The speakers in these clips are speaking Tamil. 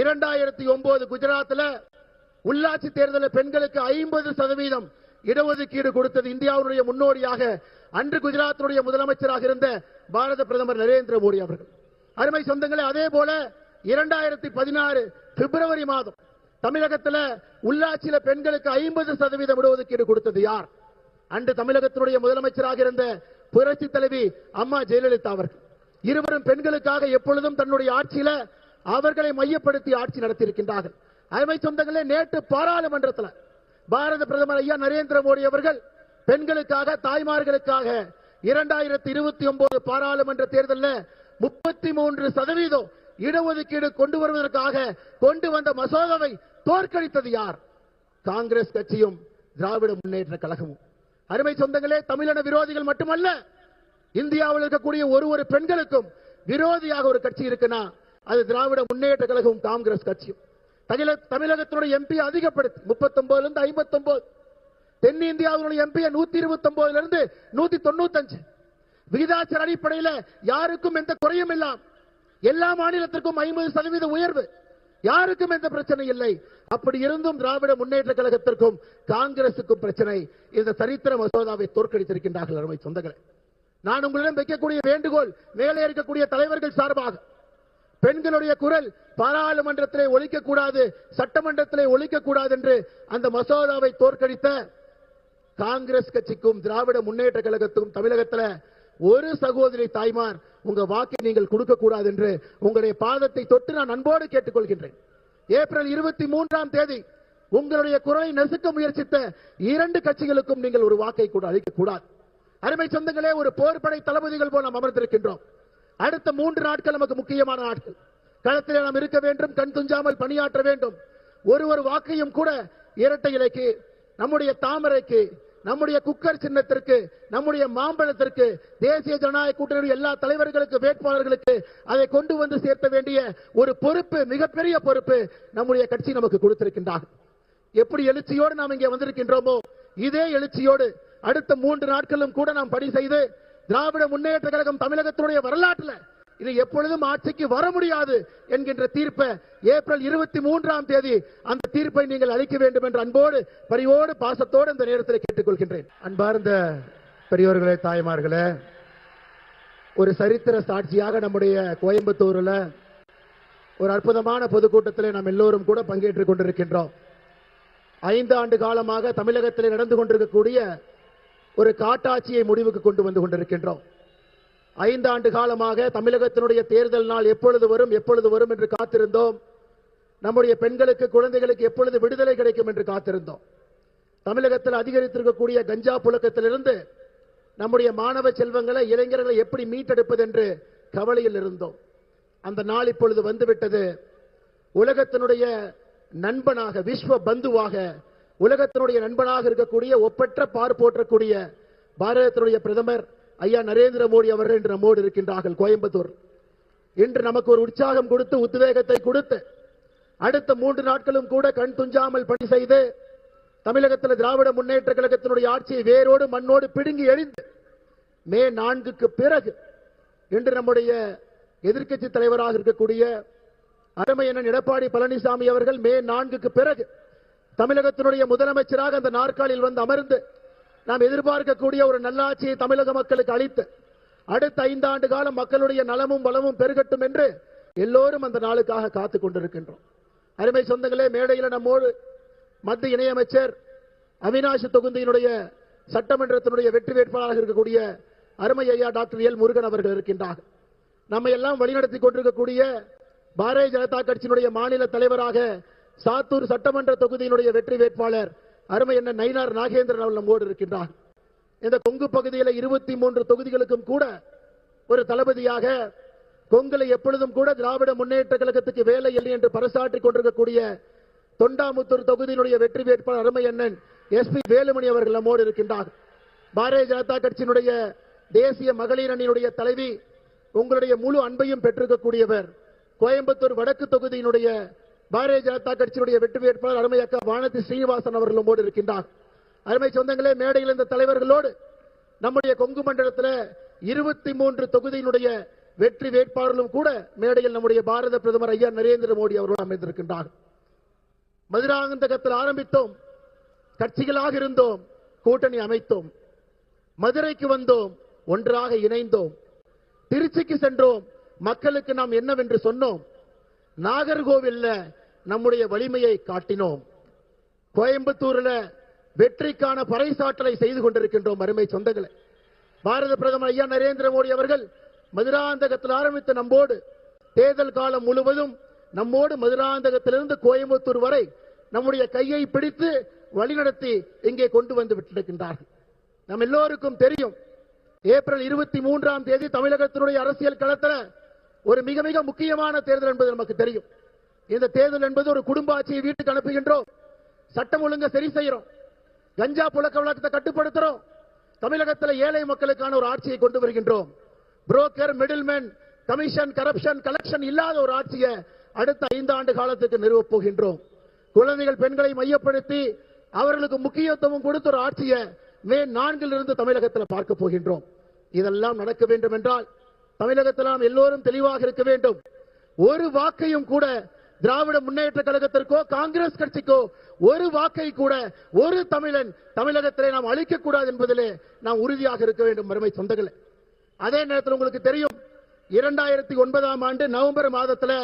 2009 குஜராத்தில் உள்ளாட்சி தேர்தலில் பெண்களுக்கு 50% இடஒதுக்கீடு கொடுத்தது இந்தியாவுடைய முன்னோடியாக அன்று குஜராத்துடைய முதலமைச்சராக இருந்த பாரத பிரதமர் நரேந்திர மோடி அவர்கள். அருமை சொந்தங்களே, அதே போல 2016 பிப்ரவரி மாதம் தமிழகத்தில் உள்ளாட்சியில பெண்களுக்கு 50% இடஒதுக்கீடு கொடுத்தது யார்? அன்று தமிழகத்தினுடைய முதலமைச்சராக இருந்த புரட்சி தலைவி அம்மா ஜெயலலிதா அவர்கள். இருவரும் பெண்களுக்காக எப்பொழுதும் தன்னுடைய ஆட்சியில அவர்களை மையப்படுத்தி ஆட்சி நடத்தியிருக்கின்றார்கள். அருமை சொந்தங்களே, நேற்று பாராளுமன்றத்தில் பாரத பிரதமர் ஐயா நரேந்திர மோடி அவர்கள் பெண்களுக்காக, தாய்மார்களுக்காக 2029 பாராளுமன்ற தேர்தலில் 33% இடஒதுக்கீடு கொண்டு வருவதற்காக கொண்டு வந்த மசோதாவை தோற்கடித்தது யார்? காங்கிரஸ் கட்சியும் திராவிட முன்னேற்ற கழகமும். அருமை சொந்தங்களே, தமிழன விரோதிகள் மட்டுமல்ல, இந்தியாவில் இருக்கக்கூடிய ஒரு பெண்களுக்கும் விரோதியாக ஒரு கட்சி இருக்குன்னா அது திராவிட முன்னேற்ற கழகம், காங்கிரஸ் கட்சியும். தமிழகத்தினுடைய எம்பி அதிகப்படுத்தி 39 இருந்து 59, தென்னிந்தியாவுடைய எம்பி 129 இருந்து 195 விகிதாச்சார அடிப்படையில் யாருக்கும் எந்த குறையும் இல்லாம எல்லா மாநிலத்திற்கும் 50% உயர்வு, யாருக்கும் எந்த பிரச்சனை இல்லை. அப்படி இருந்தும் திராவிட முன்னேற்ற கழகத்திற்கும் காங்கிரசுக்கும் பிரச்சனை. இந்த சரித்திர மசோதாவை தோற்கடித்திருக்கின்றார்கள். அருமை சொந்தங்களே, நான் உங்களிடம் வைக்கக்கூடிய வேண்டுகோள், மேலே இருக்கக்கூடிய தலைவர்கள் சார்பாக பெண்களுடைய குரல் பாராளுமன்றத்திலே ஒலிக்கக்கூடாது, சட்டமன்றத்திலே ஒலிக்கக்கூடாது என்று அந்த மசோதாவை தோற்கடித்த காங்கிரஸ் கட்சிக்கும் திராவிட முன்னேற்ற கழகத்துக்கும் தமிழகத்தில் ஒரு சகோதரி தாய்மார் உங்க வாக்கை நீங்கள் கொடுக்க கூடாது என்று உங்களுடைய பாதத்தை தொட்டு நான் அன்போடு கேட்டுக்கொள்கின்றேன். ஏப்ரல் 23ஆம் தேதி உங்களுடைய குரலை நசுக்க முயற்சித்த 2 கட்சிகளுக்கும் நீங்கள் ஒரு வாக்கை கூட அளிக்க கூடாது. அருமை சொந்தங்களே, ஒரு போர்படை தளபதிகள் போல் நாம் அமர்ந்திருக்கின்றோம். அடுத்த 3 நாட்கள் நமக்கு முக்கியமான நாட்கள். களத்திலே நாம் இருக்க வேண்டும், கண் துஞ்சாமல் பணியாற்ற வேண்டும். ஒரு வாக்கையும் கூட இரட்டை இலைக்கு, நம்முடைய தாமரைக்கு, நம்முடைய குக்கர் சின்னத்திற்கு, நம்முடைய மாம்பழத்திற்கு, தேசிய ஜனநாயக கூட்டணி எல்லா தலைவர்களுக்கு, வேட்பாளர்களுக்கு அதை கொண்டு வந்து சேர்த்த வேண்டிய ஒரு பொறுப்பு, மிகப்பெரிய பொறுப்பு நம்முடைய கட்சி நமக்கு கொடுத்திருக்கின்றார். எப்படி எழுச்சியோடு நாம் இங்கே வந்திருக்கின்றோமோ இதே எழுச்சியோடு அடுத்த 3 நாட்களும் கூட நாம் பணி செய்து திராவிட முன்னேற்ற கழகம் தமிழகத்தினுடைய வரலாற்றில் இது எப்பொழுதும் ஆட்சிக்கு வர முடியாது என்கின்ற தீர்ப்பை ஏப்ரல் 23ஆம் தேதி அந்த தீர்ப்பை நீங்கள் அளிக்க வேண்டும் என்று அன்போடு, பரிவோடு, பாசத்தோடு இந்த நேரத்தில் கேட்டுக்கொள்கின்றேன். அன்பார்ந்த பெரியோர்களே, தாய்மார்களே, ஒரு சரித்திர சாட்சியாக நம்முடைய கோயம்புத்தூர்ல ஒரு அற்புதமான பொதுக்கூட்டத்தில் நாம் எல்லோரும் கூட பங்கேற்றுக் கொண்டிருக்கின்றோம். 5 ஆண்டு காலமாக தமிழகத்தில் நடந்து கொண்டிருக்கக்கூடிய ஒரு காட்டாட்சியை முடிவுக்கு கொண்டு வந்து கொண்டிருக்கின்றோம். 5 ஆண்டு காலமாக தமிழகத்தினுடைய தேர்தல் நாள் எப்பொழுது வரும் என்று காத்திருந்தோம். நம்முடைய பெண்களுக்கு, குழந்தைகளுக்கு எப்பொழுது விடுதலை கிடைக்கும் என்று காத்திருந்தோம். தமிழகத்தில் அதிகரித்திருக்கக்கூடிய கஞ்சா புழக்கத்திலிருந்து நம்முடைய மாணவ செல்வங்களை, இளைஞர்களை எப்படி மீட்டெடுப்பது என்று கவலையில் இருந்தோம். அந்த நாள் இப்பொழுது வந்துவிட்டது. உலகத்தினுடைய நண்பனாக, விஸ்வ பந்துவாக, உலகத்தினுடைய நண்பனாக இருக்கக்கூடிய, ஒப்பற்ற பார் போற்றக்கூடிய பாரதத்தினுடைய பிரதமர் ஐயா நரேந்திர மோடி அவர்கள் இன்று நம்மோடு இருக்கின்றார்கள். கோயம்புத்தூர் இன்று நமக்கு ஒரு உற்சாகம் கொடுத்து, உத்வேகத்தை கொடுத்து, அடுத்த 3 நாட்களும் கூட கண் துஞ்சாமல் பணி செய்து தமிழகத்தில் திராவிட முன்னேற்ற கழகத்தினுடைய ஆட்சியை வேரோடு மண்ணோடு பிடுங்கி எறிந்து மே 4க்கு பிறகு இன்று நம்முடைய எதிர்க்கட்சி தலைவராக இருக்கக்கூடிய அருமை அண்ணன் எடப்பாடி பழனிசாமி அவர்கள் மே 4க்கு பிறகு தமிழகத்தினுடைய முதலமைச்சராக அந்த நாற்காலில் வந்து அமர்ந்து நாம் எதிர்பார்க்கக்கூடிய ஒரு நல்லாட்சியை தமிழக மக்களுக்கு அளித்து அடுத்த 5 ஆண்டு காலம் மக்களுடைய நலமும் வளமும் பெருகட்டும் என்று எல்லோரும் அந்த நாளுக்காக காத்துக் கொண்டிருக்கின்றோம். அருமை சொந்தங்களே, மேடையில் நம்மோடு மத்திய இணையமைச்சர், அவிநாசி தொகுதியினுடைய சட்டமன்றத்தினுடைய வெற்றி வேட்பாளராக இருக்கக்கூடிய அருமை ஐயா டாக்டர் எல் முருகன் அவர்கள் இருக்கின்றார். நம்மை எல்லாம் வழிநடத்தி கொண்டிருக்கக்கூடிய பாரதிய ஜனதா கட்சியினுடைய மாநில தலைவராக சாத்தூர் சட்டமன்ற தொகுதியினுடைய வெற்றி வேட்பாளர் அருமை என்ன நயினார் நாகேந்திரன் அவர்கள் நம்மோடு இருக்கின்றார். இந்த கொங்கு பகுதியில் 23 தொகுதிகளுக்கும் கூட ஒரு தளபதியாக, கொங்குல எப்பொழுதும் கூட திராவிட முன்னேற்ற கழகத்துக்கு வேலை இல்லை என்று பறைசாற்றிக் கொண்டிருக்கக்கூடிய தொண்டாமுத்தூர் தொகுதியினுடைய வெற்றி வேட்பாளர் அருமை அண்ணன் SP வேலுமணி அவர்கள் நம்மோடு இருக்கின்றார். பாரதிய ஜனதா கட்சியினுடைய தேசிய மகளிர் அணியினுடைய தலைவி, உங்களுடைய முழு அன்பையும் பெற்றிருக்கக்கூடியவர், கோயம்புத்தூர் வடக்கு தொகுதியினுடைய பாரதிய ஜனதா கட்சியினுடைய வெற்றி வேட்பாளர் அருமை அக்கா வானதி ஸ்ரீனிவாசன் அவர்கள் நம்மோடு இருக்கின்றார். அருமை சொந்தங்களே, மேடையில் இந்த தலைவர்களோடு நம்முடைய கொங்கு மண்டலத்தில் 23 தொகுதியினுடைய வெற்றி வேட்பாளர்களும் கூட மேடையில் நம்முடைய பாரத பிரதமர் ஐயா நரேந்திர மோடி அவர்கள் அமைந்திருக்கின்றார். மதுராந்தகத்தில் ஆரம்பித்தோம், கட்சிகளாக இருந்தோம், கூட்டணி அமைத்தோம், மதுரைக்கு வந்தோம், ஒன்றாக இணைந்தோம், திருச்சிக்கு சென்றோம், மக்களுக்கு நாம் என்னவென்று சொன்னோம், நாகர்கோவில்ல நம்முடைய வலிமையை காட்டினோம், கோயம்புத்தூர்ல வெற்றிக்கான பறைசாற்றலை செய்து கொண்டிருக்கின்றோம். அருமை சொந்தங்களே, பாரத பிரதமர் ஐயா நரேந்திர மோடி அவர்கள் மதுராந்தகத்தில் ஆரம்பித்த நம்மோடு தேர்தல் காலம் முழுவதும் நம்மோடு மதுராந்தகத்திலிருந்து கோயம்புத்தூர் வரை நம்முடைய கையை பிடித்து வழிநடத்தி இங்கே கொண்டு வந்து விட்டிருக்கின்றார்கள். நம் எல்லோருக்கும் தெரியும், ஏப்ரல் 23ஆம் தேதி தமிழகத்தினுடைய அரசியல் களத்தில் ஒரு மிக மிக முக்கியமான தேர்தல் என்பது நமக்கு தெரியும். இந்த தேர்தல் என்பது ஒரு குடும்ப ஆட்சியை வீட்டுக்கு அனுப்புகின்றோம், சட்டம் ஒழுங்கை சரி செய்யறோம், கஞ்சா புழக்க வழக்கத்தை கட்டுப்படுத்துறோம், தமிழகத்தில் ஏழை மக்களுக்கான ஒரு ஆட்சியை கொண்டு வருகின்றோம். Broker, middleman, commission, corruption, collection இல்லாத ஒரு ஆட்சியை அடுத்த 5 ஆண்டு காலத்துக்கு நிறுவப் போகின்றோம். குழந்தைகள், பெண்களை மையப்படுத்தி அவர்களுக்கு முக்கியத்துவம் கொடுத்த ஒரு ஆட்சியை மே 4 தமிழகத்தில் பார்க்க போகின்றோம். இதெல்லாம் நடக்க வேண்டும் என்றால் தமிழகத்தில் நாம் எல்லோரும் தெளிவாக இருக்க வேண்டும். ஒரு வாக்கையும் கூட திராவிட முன்னேற்ற கழகத்திற்கோ காங்கிரஸ் கட்சிக்கோ ஒரு வாக்கை கூட ஒரு தமிழன் தமிழகத்திலே நாம் அளிக்க கூடாது என்பதிலே நாம் உறுதியாக இருக்க வேண்டும். அருமை சொந்தங்களே, அதே நேரத்தில் உங்களுக்கு தெரியும், 2009ஆம் ஆண்டு நவம்பர் மாதத்தில்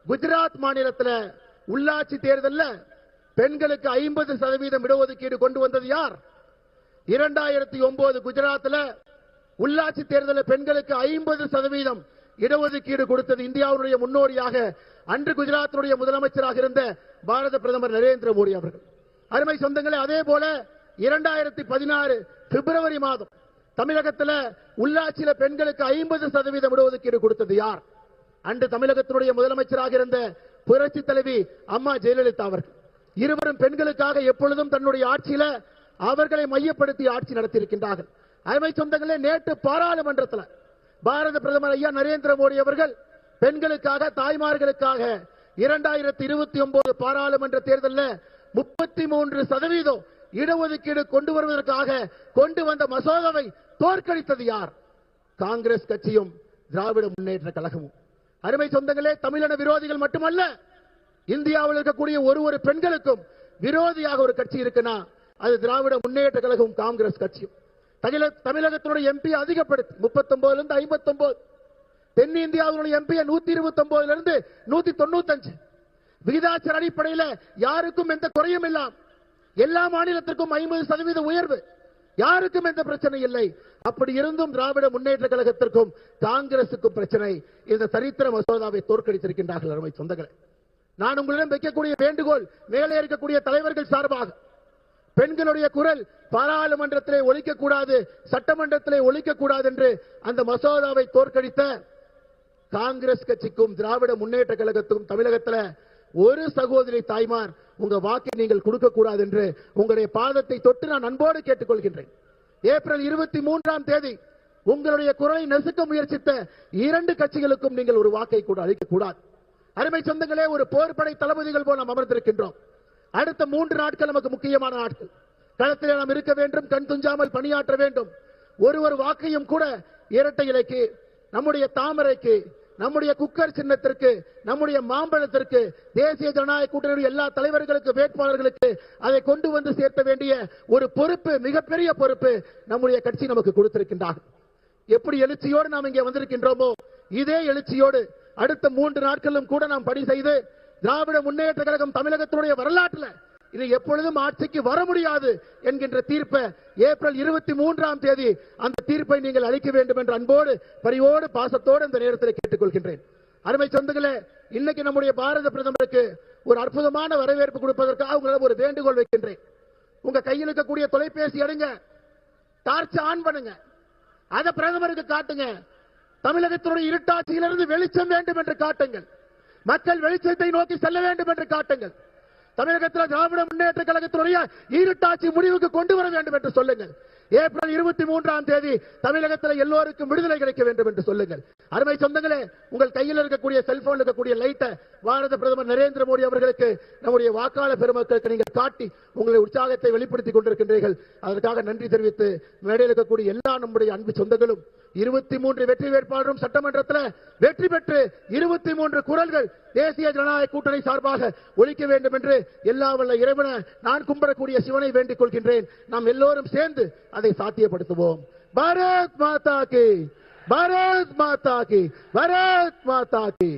குஜராத் மாநிலத்தில் உள்ளாட்சி தேர்தலில் பெண்களுக்கு 50% இடஒதுக்கீடு கொண்டு வந்தது யார்? 2009 குஜராத்தில் உள்ளாட்சி தேர்தலில் பெண்களுக்கு 50% இடஒதுக்கீடு கொடுத்தது இந்தியாவுடைய முன்னோடியாக அன்று குஜராத்தினுடைய முதலமைச்சராக இருந்த பாரத பிரதமர் நரேந்திர மோடி அவர்கள். அருமை சொந்தங்களே, அதே போல 2016 பிப்ரவரி மாதம் தமிழகத்தில் உள்ளாட்சியில பெண்களுக்கு 50% இடஒதுக்கீடு கொடுத்தது யார்? அன்று தமிழகத்தினுடைய முதலமைச்சராக இருந்த புரட்சி தலைவி அம்மா ஜெயலலிதா அவர்கள். இருவரும் பெண்களுக்காக எப்பொழுதும் தன்னுடைய ஆட்சியில அவர்களை மையப்படுத்தி ஆட்சி நடத்தியிருக்கின்றார்கள். அருமை சொந்தங்களே, நேற்று பாராளுமன்றத்தில் பாரத பிரதமர் ஐயா நரேந்திர மோடி அவர்கள் பெண்களுக்காக, தாய்மார்களுக்காக 2029 பாராளுமன்ற தேர்தலில் 33% இடஒதுக்கீடு கொண்டு வருவதற்காக கொண்டு வந்த மசோதாவை தோற்கடித்தது யார்? காங்கிரஸ் கட்சியும் திராவிட முன்னேற்ற கழகமும். அருமை சொந்தங்களே, தமிழன விரோதிகள் மட்டுமல்ல, இந்தியாவில் இருக்கக்கூடிய ஒரு பெண்களுக்கும் விரோதியாக ஒரு கட்சி இருக்குன்னா அது திராவிட முன்னேற்ற கழகம், காங்கிரஸ் கட்சியும். தமிழகத்தினுடைய எம்பி அதிகப்படுத்தி 39 59, தென்னிந்தியாவுடைய எம்பி 129 195 விகிதாச்சார அடிப்படையில் யாருக்கும் எந்த குறையும் இல்லாம எல்லா மாநிலத்திற்கும் 50% உயர்வு, யாருக்கும் எந்த பிரச்சனை இல்லை. அப்படி இருந்தும் திராவிட முன்னேற்ற கழகத்திற்கும் காங்கிரசுக்கும் பிரச்சனை. இந்த சரித்திர மசோதாவை தோற்கடித்திருக்கின்றார்கள். அருமை சொந்தங்களே, நான் உங்களிடம் வைக்கக்கூடிய வேண்டுகோள், மேலே இருக்கக்கூடிய தலைவர்கள் சார்பாக பெண்களுடைய குரல் பாராளுமன்றத்திலே ஒலிக்கக்கூடாது, சட்டமன்றத்திலே ஒலிக்கக்கூடாது என்று அந்த மசோதாவை தோற்கடித்த காங்கிரஸ் கட்சிக்கும் திராவிட முன்னேற்ற கழகத்துக்கும் தமிழகத்தில் ஒரு சகோதரி தாய்மார் உங்க வாக்கை நீங்கள் கொடுக்க கூடாது என்று உங்களுடைய பாதத்தை தொட்டு நான் அன்போடு கேட்டுக்கொள்கின்றேன். ஏப்ரல் 23ஆம் தேதி உங்களுடைய குரலை நசுக்க முயற்சித்த 2 கட்சிகளுக்கும் நீங்கள் ஒரு வாக்கை கூட அளிக்க கூடாது. அருமை சொந்தங்களே, ஒரு போர்படை தளபதிகள் போல் நாம் அமர்ந்திருக்கின்றோம். அடுத்த 3 நாட்கள் நமக்கு முக்கியமான நாட்கள். களத்திலே நாம் இருக்க வேண்டும், கண் துஞ்சாமல் பணியாற்ற வேண்டும். ஒரு வாக்கையும் கூட இரட்டை இலைக்கு, நம்முடைய தாமரைக்கு, நம்முடைய குக்கர் சின்னத்திற்கு, நம்முடைய மாம்பழத்திற்கு, தேசிய ஜனநாயக கூட்டணியுடைய எல்லா தலைவர்களுக்கு, வேட்பாளர்களுக்கு அதை கொண்டு வந்து சேர்த்த வேண்டிய ஒரு பொறுப்பு, மிகப்பெரிய பொறுப்பு நம்முடைய கட்சி நமக்கு கொடுத்திருக்கின்றார். எப்படி எழுச்சியோடு நாம் இங்கே வந்திருக்கின்றோமோ இதே எழுச்சியோடு அடுத்த 3 நாட்களும் கூட நாம் பணி செய்து திராவிட முன்னேற்ற கழகம் தமிழகத்தினுடைய வரலாற்றில் இது எப்பொழுதும் ஆட்சிக்கு வர முடியாது என்கின்ற தீர்ப்பை ஏப்ரல் 23ஆம் தேதி அந்த தீர்ப்பை நீங்கள் அளிக்க வேண்டும் என்ற அன்போடு, பரிவோடு, பாசத்தோடு இந்த நேரத்தில் கேட்டுக்கொள்கின்றேன். அருமை சொந்தங்களே, இன்னைக்கு நம்முடைய பாரத பிரதமருக்கு ஒரு அற்புதமான வரவேற்பு கொடுப்பதற்காக உங்களிடம் ஒரு வேண்டுகோள் வைக்கின்றேன். உங்க கையில் இருக்கக்கூடிய தொலைபேசி எடுங்க, டார்ச் ஆன் பண்ணுங்க, அதை பிரதமருக்கு காட்டுங்க. தமிழகத்தினுடைய இருட்டாட்சியிலிருந்து வெளிச்சம் வேண்டும் என்று காட்டுங்கள். மக்கள் வெளிச்சத்தை நோக்கி செல்ல வேண்டும் என்று காட்டுங்கள். தமிழகத்தில் திராவிட முன்னேற்ற கழகத்தினுடைய இருட்டாட்சி முடிவுக்கு கொண்டு வர வேண்டும் என்று சொல்லுங்கள். ஏப்ரல் 23ஆம் தேதி தமிழகத்தில் எல்லோருக்கும் விடுதலை கிடைக்க வேண்டும் என்று சொல்லுங்கள். அருமை சொந்தங்களே, உங்கள் கையில் இருக்கக்கூடிய செல்போன் இருக்கக்கூடிய லைட்டை பாரத பிரதமர் நரேந்திர மோடி அவர்களுக்கு, நம்முடைய வாக்காளர் பெருமக்களுக்கு நீங்கள் காட்டி உங்களுடைய உற்சாகத்தை வெளிப்படுத்திக் கொண்டிருக்கின்றீர்கள். அதற்காக நன்றி தெரிவித்து மேடையில் இருக்கக்கூடிய எல்லா நம்முடைய அன்பு சொந்தங்களும் 23 வெற்றி வேட்பாளரும் சட்டமன்றத்தில் வெற்றி பெற்று 23 குரல்கள் தேசிய ஜனநாயக கூட்டணி சார்பாக ஒலிக்க வேண்டும் என்று எல்லா வல்ல இறைவனை நான் கும்பிடக்கூடிய சிவனை வேண்டிக் கொள்கின்றேன். நாம் எல்லோரும் சேர்ந்து அதை சாத்தியப்படுத்துவோம். பாரத் மாதா கி, பாரத் மாதா கி, பாரத் மாதா கி.